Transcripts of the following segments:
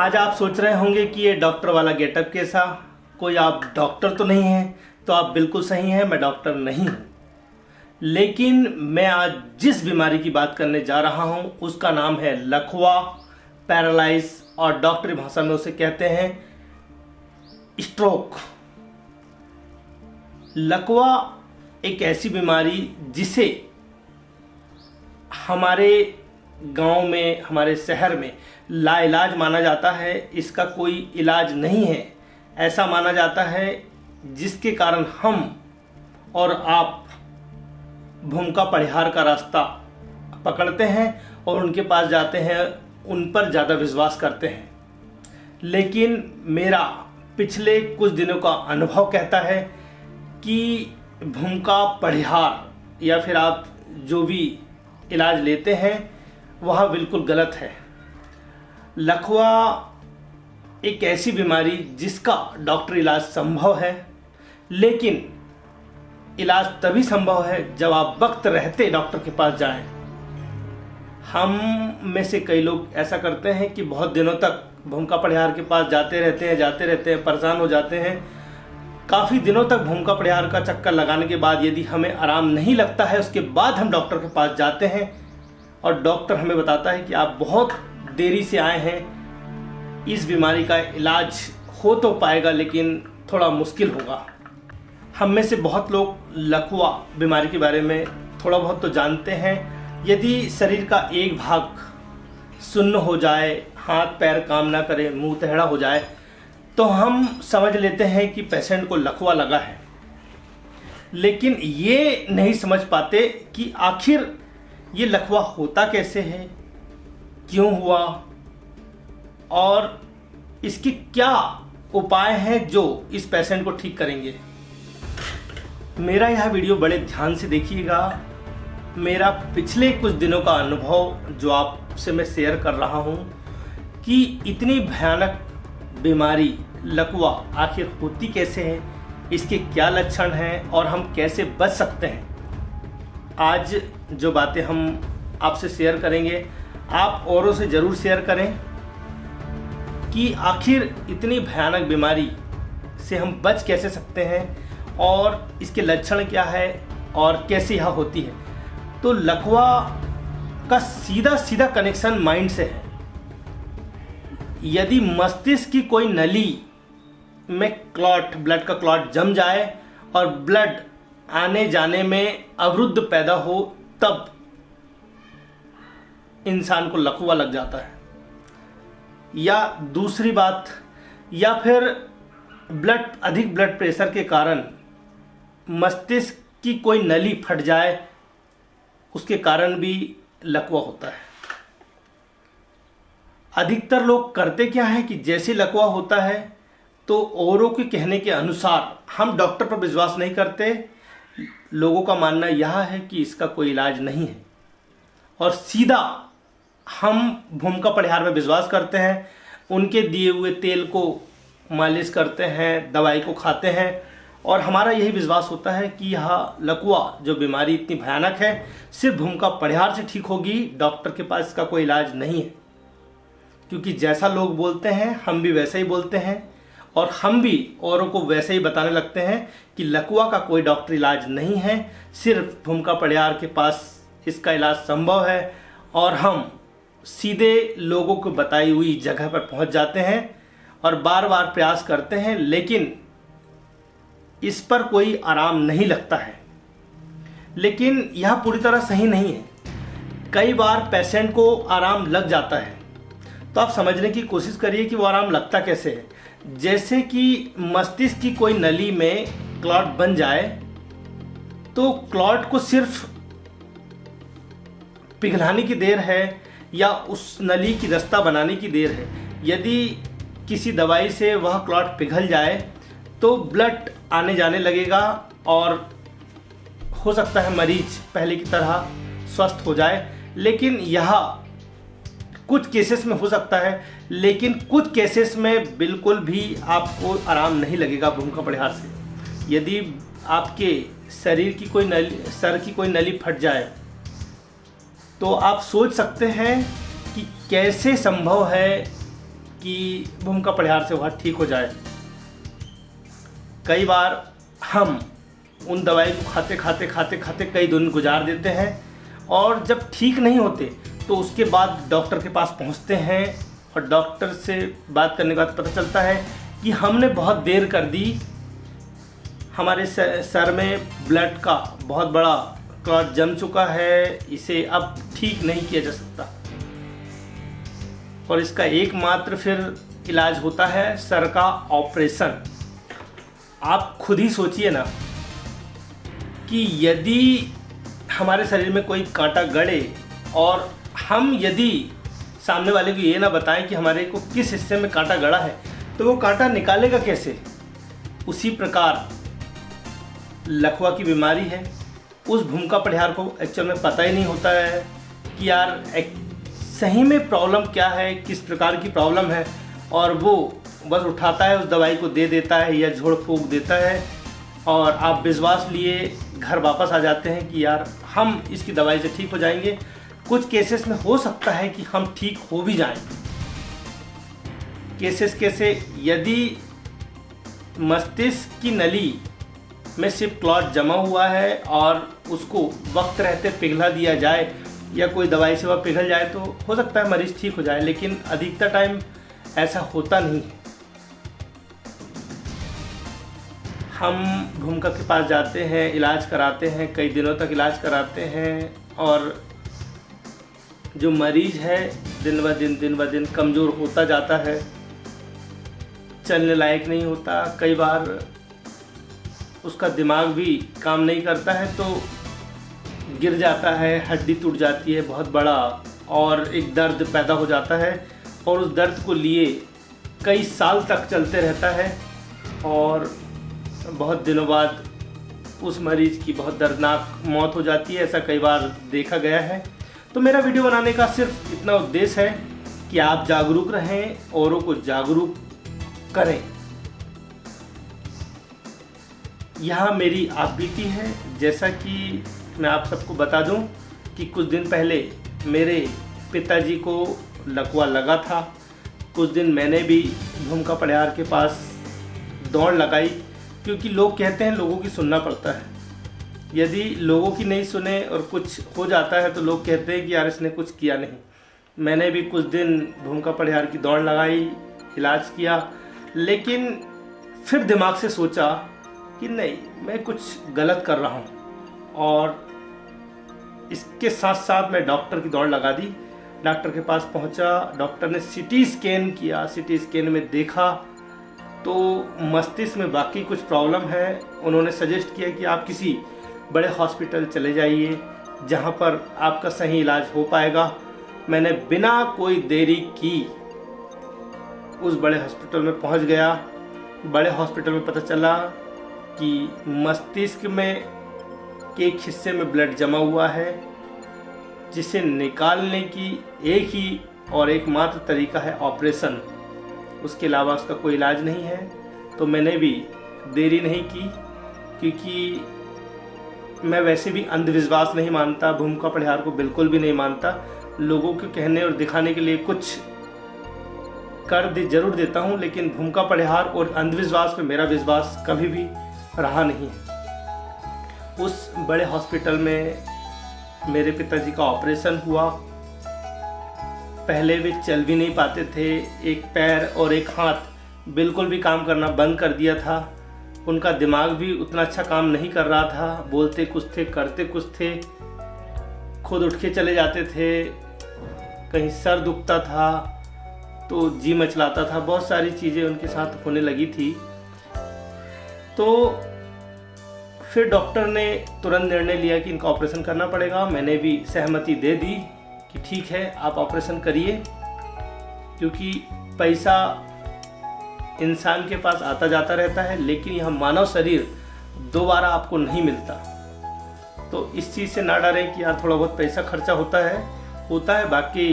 आज आप सोच रहे होंगे कि ये डॉक्टर वाला गेटअप कैसा, कोई आप डॉक्टर तो नहीं हैं। तो आप बिल्कुल सही हैं, मैं डॉक्टर नहीं हूँ। लेकिन मैं आज जिस बीमारी की बात करने जा रहा हूँ उसका नाम है लकवा, पैरालाइज और डॉक्टरी भाषा में उसे कहते हैं स्ट्रोक। लकवा एक ऐसी बीमारी जिसे हमारे गांव में, हमारे शहर में लाइलाज माना जाता है। इसका कोई इलाज नहीं है, ऐसा माना जाता है जिसके कारण हम और आप भूमिका परिहार का रास्ता पकड़ते हैं और उनके पास जाते हैं, उन पर ज़्यादा विश्वास करते हैं। लेकिन मेरा पिछले कुछ दिनों का अनुभव कहता है कि भूमिका परिहार या फिर आप जो भी इलाज लेते हैं वह बिल्कुल गलत है। लकवा एक ऐसी बीमारी जिसका डॉक्टर इलाज संभव है, लेकिन इलाज तभी संभव है जब आप वक्त रहते डॉक्टर के पास जाएं। हम में से कई लोग ऐसा करते हैं कि बहुत दिनों तक भूमिका परिहार के पास जाते रहते हैं, परेशान हो जाते हैं। काफ़ी दिनों तक भूमिका परिहार का चक्कर लगाने के बाद यदि हमें आराम नहीं लगता है, उसके बाद हम डॉक्टर के पास जाते हैं और डॉक्टर हमें बताता है कि आप बहुत देरी से आए हैं, इस बीमारी का इलाज हो तो पाएगा लेकिन थोड़ा मुश्किल होगा। हम में से बहुत लोग लकवा बीमारी के बारे में थोड़ा बहुत तो जानते हैं। यदि शरीर का एक भाग सुन्न हो जाए, हाथ पैर काम ना करे, मुंह टेढ़ा हो जाए, तो हम समझ लेते हैं कि पेशेंट को लकवा लगा है। लेकिन ये नहीं समझ पाते कि आखिर ये लकवा होता कैसे है, क्यों हुआ और इसके क्या उपाय हैं जो इस पेशेंट को ठीक करेंगे। मेरा यह वीडियो बड़े ध्यान से देखिएगा। मेरा पिछले कुछ दिनों का अनुभव जो आपसे मैं शेयर कर रहा हूँ कि इतनी भयानक बीमारी लकवा आखिर होती कैसे है, इसके क्या लक्षण हैं और हम कैसे बच सकते हैं। आज जो बातें हम आपसे शेयर करेंगे, आप औरों से ज़रूर शेयर करें कि आखिर इतनी भयानक बीमारी से हम बच कैसे सकते हैं और इसके लक्षण क्या है और कैसे यह होती है। तो लकवा का सीधा सीधा कनेक्शन माइंड से है। यदि मस्तिष्क की कोई नली में क्लॉट, ब्लड का क्लॉट जम जाए और ब्लड आने जाने में अवरुद्ध पैदा हो, तब इंसान को लकवा लग जाता है। या दूसरी बात, या फिर अधिक ब्लड प्रेशर के कारण मस्तिष्क की कोई नली फट जाए, उसके कारण भी लकवा होता है। अधिकतर लोग करते क्या है कि जैसे लकवा होता है तो औरों के कहने के अनुसार, हम डॉक्टर पर विश्वास नहीं करते, लोगों का मानना यह है कि इसका कोई इलाज नहीं है और सीधा हम भूमिका परिहार में विश्वास करते हैं, उनके दिए हुए तेल को मालिश करते हैं, दवाई को खाते हैं और हमारा यही विश्वास होता है कि यह लकवा जो बीमारी इतनी भयानक है सिर्फ भूमिका परिहार से ठीक होगी, डॉक्टर के पास इसका कोई इलाज नहीं है। क्योंकि जैसा लोग बोलते हैं हम भी वैसे ही बोलते हैं और हम भी औरों को वैसे ही बताने लगते हैं कि लकवा का कोई डॉक्टर इलाज नहीं है, सिर्फ भूमिका परिहार के पास इसका इलाज संभव है और हम सीधे लोगों को बताई हुई जगह पर पहुंच जाते हैं और बार बार प्रयास करते हैं, लेकिन इस पर कोई आराम नहीं लगता है। लेकिन यह पूरी तरह सही नहीं है। कई बार पेशेंट को आराम लग जाता है, तो आप समझने की कोशिश करिए कि वो आराम लगता कैसे है। जैसे कि मस्तिष्क की कोई नली में क्लॉट बन जाए तो क्लॉट को सिर्फ पिघलाने की देर है या उस नली की रास्ता बनाने की देर है। यदि किसी दवाई से वह क्लॉट पिघल जाए तो ब्लड आने जाने लगेगा और हो सकता है मरीज पहले की तरह स्वस्थ हो जाए। लेकिन यह कुछ केसेस में हो सकता है, लेकिन कुछ केसेस में बिल्कुल भी आपको आराम नहीं लगेगा भूमिका परिहार से। यदि आपके शरीर की कोई नली, सर की कोई नली फट जाए, तो आप सोच सकते हैं कि कैसे संभव है कि भूमिका परिहार से वह ठीक हो जाए। कई बार हम उन दवाई को खाते कई दिन गुजार देते हैं और जब ठीक नहीं होते तो उसके बाद डॉक्टर के पास पहुंचते हैं और डॉक्टर से बात करने के बाद पता चलता है कि हमने बहुत देर कर दी, हमारे सर में ब्लड का बहुत बड़ा क्लॉट जम चुका है, इसे अब ठीक नहीं किया जा सकता और इसका एकमात्र फिर इलाज होता है सर का ऑपरेशन। आप खुद ही सोचिए ना कि यदि हमारे शरीर में कोई कांटा गड़े और हम यदि सामने वाले को ये ना बताएं कि हमारे को किस हिस्से में कांटा गड़ा है तो वो कांटा निकालेगा कैसे। उसी प्रकार लकवा की बीमारी है, उस भूमिका परिहार को एक्चुअल में पता ही नहीं होता है कि यार सही में प्रॉब्लम क्या है, किस प्रकार की प्रॉब्लम है, और वो बस उठाता है उस दवाई को दे देता है या झोड़ फूंक देता है और आप विश्वास लिए घर वापस आ जाते हैं कि यार हम इसकी दवाई से ठीक हो जाएंगे। कुछ केसेस में हो सकता है कि हम ठीक हो भी जाएं। केसेस कैसे, यदि मस्तिष्क की नली में सिर्फ क्लॉट जमा हुआ है और उसको वक्त रहते पिघला दिया जाए या कोई दवाई से वह पिघल जाए तो हो सकता है मरीज़ ठीक हो जाए, लेकिन अधिकतर टाइम ऐसा होता नहीं है। हम भूमिका के पास जाते हैं, इलाज कराते हैं, कई दिनों तक इलाज कराते हैं और जो मरीज़ है दिन ब दिन कमज़ोर होता जाता है, चलने लायक नहीं होता। कई बार उसका दिमाग भी काम नहीं करता है तो गिर जाता है, हड्डी टूट जाती है बहुत बड़ा और एक दर्द पैदा हो जाता है और उस दर्द को लिए कई साल तक चलते रहता है और बहुत दिनों बाद उस मरीज़ की बहुत दर्दनाक मौत हो जाती है। ऐसा कई बार देखा गया है। तो मेरा वीडियो बनाने का सिर्फ इतना उद्देश्य है कि आप जागरूक रहें, औरों को जागरूक करें। यहाँ मेरी आप बीती है, जैसा कि मैं आप सबको बता दूं कि कुछ दिन पहले मेरे पिताजी को लकवा लगा था। कुछ दिन मैंने भी भूमिका परिहार के पास दौड़ लगाई, क्योंकि लोग कहते हैं लोगों की सुनना पड़ता है। यदि लोगों की नहीं सुने और कुछ हो जाता है तो लोग कहते हैं कि यार इसने कुछ किया नहीं। मैंने भी कुछ दिन भूमिका परिहार की दौड़ लगाई, इलाज किया, लेकिन फिर दिमाग से सोचा कि नहीं, मैं कुछ गलत कर रहा हूँ और इसके साथ साथ मैं डॉक्टर की दौड़ लगा दी। डॉक्टर के पास पहुँचा, डॉक्टर ने सीटी स्कैन किया, सीटी स्कैन में देखा तो मस्तिष्क में बाकी कुछ प्रॉब्लम है। उन्होंने सजेस्ट किया कि आप किसी बड़े हॉस्पिटल चले जाइए जहाँ पर आपका सही इलाज हो पाएगा। मैंने बिना कोई देरी की उस बड़े हॉस्पिटल में पहुँच गया। बड़े हॉस्पिटल में पता चला कि मस्तिष्क में के एक हिस्से में ब्लड जमा हुआ है, जिसे निकालने की एक ही और एकमात्र तरीका है ऑपरेशन। उसके अलावा उसका कोई इलाज नहीं है। तो मैंने भी देरी नहीं की, क्योंकि मैं वैसे भी अंधविश्वास नहीं मानता, भूमिका परिहार को बिल्कुल भी नहीं मानता। लोगों के कहने और दिखाने के लिए कुछ कर जरूर देता हूँ, लेकिन भूमिका परिहार और अंधविश्वास पे मेरा विश्वास कभी भी रहा नहीं। उस बड़े हॉस्पिटल में मेरे पिताजी का ऑपरेशन हुआ। पहले वे चल भी नहीं पाते थे, एक पैर और एक हाथ बिल्कुल भी काम करना बंद कर दिया था। उनका दिमाग भी उतना अच्छा काम नहीं कर रहा था, बोलते कुछ थे करते कुछ थे, खुद उठ के चले जाते थे, कहीं सर दुखता था तो जी मचलाता था, बहुत सारी चीज़ें उनके साथ होने लगी थी। तो फिर डॉक्टर ने तुरंत निर्णय लिया कि इनका ऑपरेशन करना पड़ेगा। मैंने भी सहमति दे दी कि ठीक है आप ऑपरेशन करिए, क्योंकि पैसा इंसान के पास आता जाता रहता है, लेकिन यह मानव शरीर दोबारा आपको नहीं मिलता। तो इस चीज़ से ना डरें कि यार थोड़ा बहुत पैसा खर्चा होता है, बाकी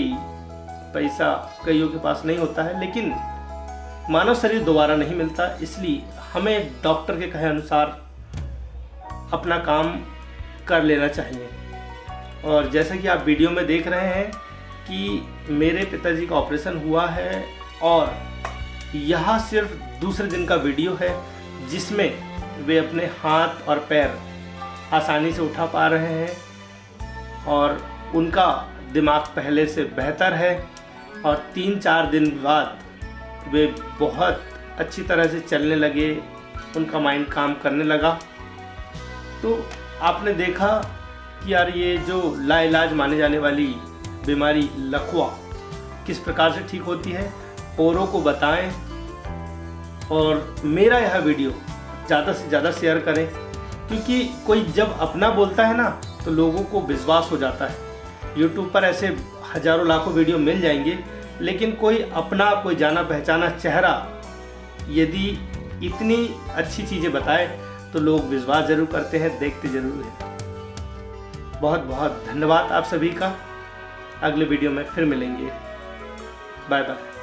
पैसा कईयों के पास नहीं होता है, लेकिन मानव शरीर दोबारा नहीं मिलता। इसलिए हमें डॉक्टर के कहे अनुसार अपना काम कर लेना चाहिए। और जैसा कि आप वीडियो में देख रहे हैं कि मेरे पिताजी का ऑपरेशन हुआ है और यह सिर्फ दूसरे दिन का वीडियो है जिसमें वे अपने हाथ और पैर आसानी से उठा पा रहे हैं और उनका दिमाग पहले से बेहतर है और 3-4 दिन बाद वे बहुत अच्छी तरह से चलने लगे, उनका माइंड काम करने लगा। तो आपने देखा कि यार ये जो लाइलाज माने जाने वाली बीमारी लकवा किस प्रकार से ठीक होती है, औरों को बताएं और मेरा यह वीडियो ज़्यादा से ज़्यादा शेयर करें, क्योंकि कोई जब अपना बोलता है ना तो लोगों को विश्वास हो जाता है। YouTube पर ऐसे हज़ारों लाखों वीडियो मिल जाएंगे, लेकिन कोई अपना, कोई जाना पहचाना चेहरा यदि इतनी अच्छी चीज़ें बताए तो लोग विश्वास ज़रूर करते हैं, देखते ज़रूर हैं। बहुत बहुत धन्यवाद आप सभी का। अगले वीडियो में फिर मिलेंगे। Bye bye.